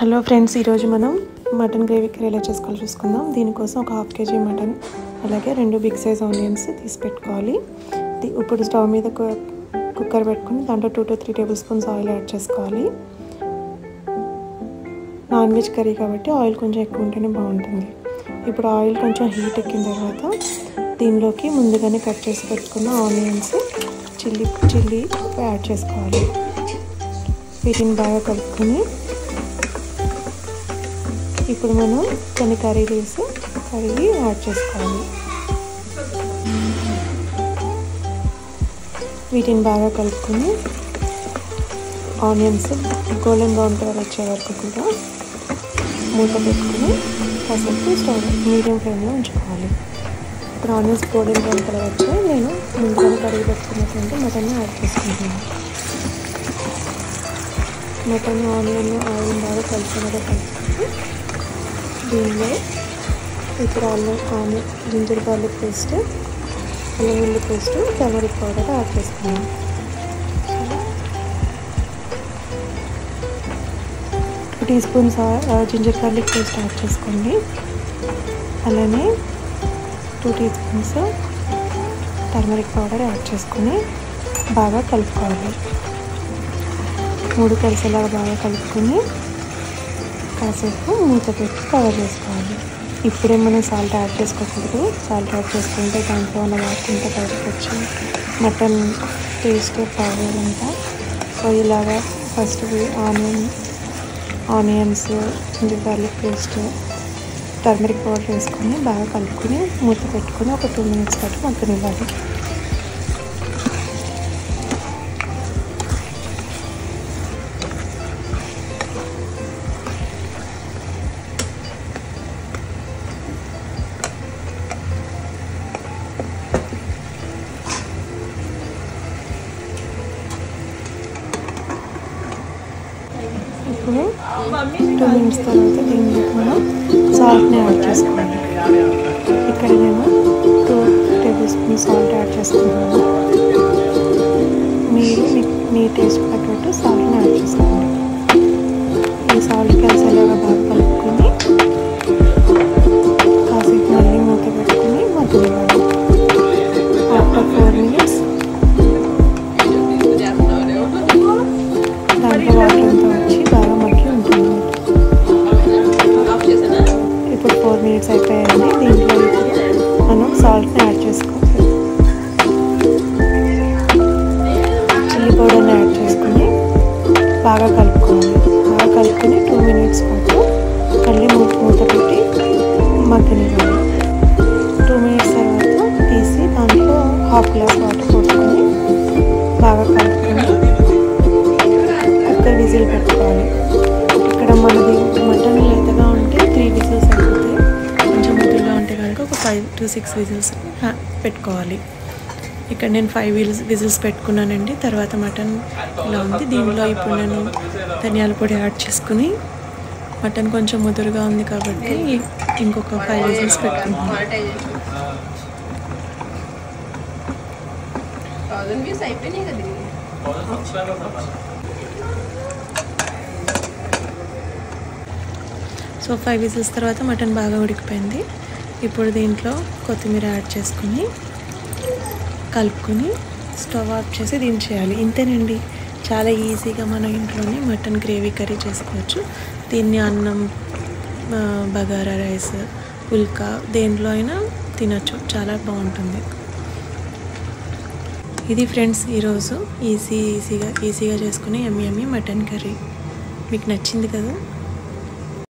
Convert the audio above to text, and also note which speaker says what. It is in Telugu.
Speaker 1: హలో ఫ్రెండ్స్, ఈరోజు మనం మటన్ గ్రేవీ కర్రీ ఎలా చేసుకోవాలో చూసుకుందాం. దీనికోసం ఒక 1/2 kg మటన్, అలాగే 2 బిగ్ సైజ్ ఆనియన్స్ తీసి పెట్టుకోవాలి. ఇప్పుడు స్టవ్ మీద కుక్కర్ పెట్టుకుని దాంట్లో 2 to 3 tablespoons ఆయిల్ యాడ్ చేసుకోవాలి. నాన్ వెజ్ కర్రీ కాబట్టి ఆయిల్ కొంచెం ఎక్కువ ఉంటేనే బాగుంటుంది. ఇప్పుడు ఆయిల్ కొంచెం హీట్ ఎక్కిన తర్వాత దీనిలోకి ముందుగానే కట్ చేసి పెట్టుకున్న ఆనియన్స్, చిల్లీ యాడ్ చేసుకోవాలి. వీటిని బాగా కలుపుకొని ఇప్పుడు మనం కొన్ని కర్రీ లీవ్స్ కడిగి యాడ్ చేసుకోవాలి. వీటిని బాగా కలుపుకొని ఆనియన్స్ గోల్డెన్ బ్రౌన్ కలర్ వచ్చే వరకు కూడా మూత పెట్టుకుని కాసేపు స్టవ్ మీడియం ఫ్లేమ్లో ఉంచుకోవాలి. ఇప్పుడు ఆనియన్స్ గోల్డెన్ బ్రౌన్ కలర్ వచ్చాయి. నేను ముందుగానే కడిగి పెట్టుకున్నటువంటి మటన్ యాడ్ చేసుకుంటున్నాను. మటన్ ఆనియన్ ఆయిల్ బాగా కలిసినగా కలుపుకొని దీనిలో ఇప్పుడు ఆనియన్ జింజర్ గార్లిక్ పేస్ట్, అల్లం వెల్లుల్లి పేస్ట్, టర్మరిక్ పౌడర్ యాడ్ చేసుకున్నాను. 2 teaspoons ginger garlic paste add చేసుకోండి. అలానే 2 teaspoons టర్మరిక్ పౌడర్ యాడ్ చేసుకొని బాగా కలుపుకోవాలి. 3 కలిసేలాగా బాగా కలుపుకొని కాసేపు మూత పెట్టి కవర్ చేసుకోవాలి. ఇప్పుడే మనం సాల్ట్ యాడ్ చేసుకోకూడదు. సాల్ట్ యాడ్ చేసుకుంటే దాంట్లో ఉన్న వాటింతా బయటకు వచ్చి మటన్ టేస్ట్ బాగోదంతా. సో ఇలాగా first onions, ginger garlic paste, turmeric powder వేసుకొని బాగా కలుపుకొని మూత పెట్టుకొని ఒక 2 minutes పాటు మగ్గనివ్వాలి. ఇప్పుడు 2 minutes తర్వాత దీనికి మనం సాల్ట్ని యాడ్ చేసుకోవాలి. ఇక్కడ నేను 2 tablespoons సాల్ట్ యాడ్ చేసుకున్నాను. మీరు మీ టేస్ట్ తగ్గట్టు సాల్ట్ని యాడ్ చేసుకోండి. ఈ సాల్ట్ కలిసేలాగా బాగా కలుపుకొని కాసేపు మళ్ళీ మూత పెట్టుకుని మగ్గనివ్వాలి. ఆఫ్టర్ 4 minutes దాంట్లో వాటర్ అంతా వచ్చి బాగా మగ్గి ఉంటుంది. ఇప్పుడు 4 minutes అయిపోయాయండి. దీంట్లో మనం సాల్ట్ని యాడ్ చేసుకోవాలి. చిల్లీ పౌడర్ని యాడ్ చేసుకొని బాగా కలుపుకోవాలి. బాగా కలుపుకొని 2 minutes పాటు మళ్ళీ మూత పెట్టి మగ్గనివ్వాలి. 2 minutes తర్వాత తీసి దాంట్లో 1/2 glass వాటర్ పోసుకొని బాగా కలుపుకొని కుక్కర్ విజిల్ పెట్టుకోవాలి. ఇక్కడ మనది మటన్ లేతగా ఉంటే 3 whistles అయిపోతాయి. కొంచెం ముద్దుగా ఉంటే కనుక ఒక 5 to 6 whistles పెట్టుకోవాలి. ఇక్కడ నేను 5 whistles పెట్టుకున్నానండి. తర్వాత మటన్ ఇలా ఉంది. దీనిలో ఇప్పుడు నేను ధనియాల పొడి యాడ్ చేసుకుని, మటన్ కొంచెం ముదురుగా ఉంది కాబట్టి ఇంకొక 5 whistles పెట్టుకున్నాను. సో 5 whistles తర్వాత మటన్ బాగా ఉడికిపోయింది. ఇప్పుడు దీంట్లో కొత్తిమీర యాడ్ చేసుకుని కలుపుకొని స్టవ్ ఆఫ్ చేసి దించేయాలి. ఇంతేనండి, చాలా ఈజీగా మన ఇంట్లోనే మటన్ గ్రేవీ కర్రీ చేసుకోవచ్చు. దీన్ని అన్నం, బగారా రైస్, పుల్కా దేంట్లో అయినా తినచ్చు. చాలా బాగుంటుంది. ఇది ఫ్రెండ్స్ ఈరోజు ఈజీగా చేసుకునే యమ్మీ మటన్ కర్రీ. మీకు నచ్చింది కదా?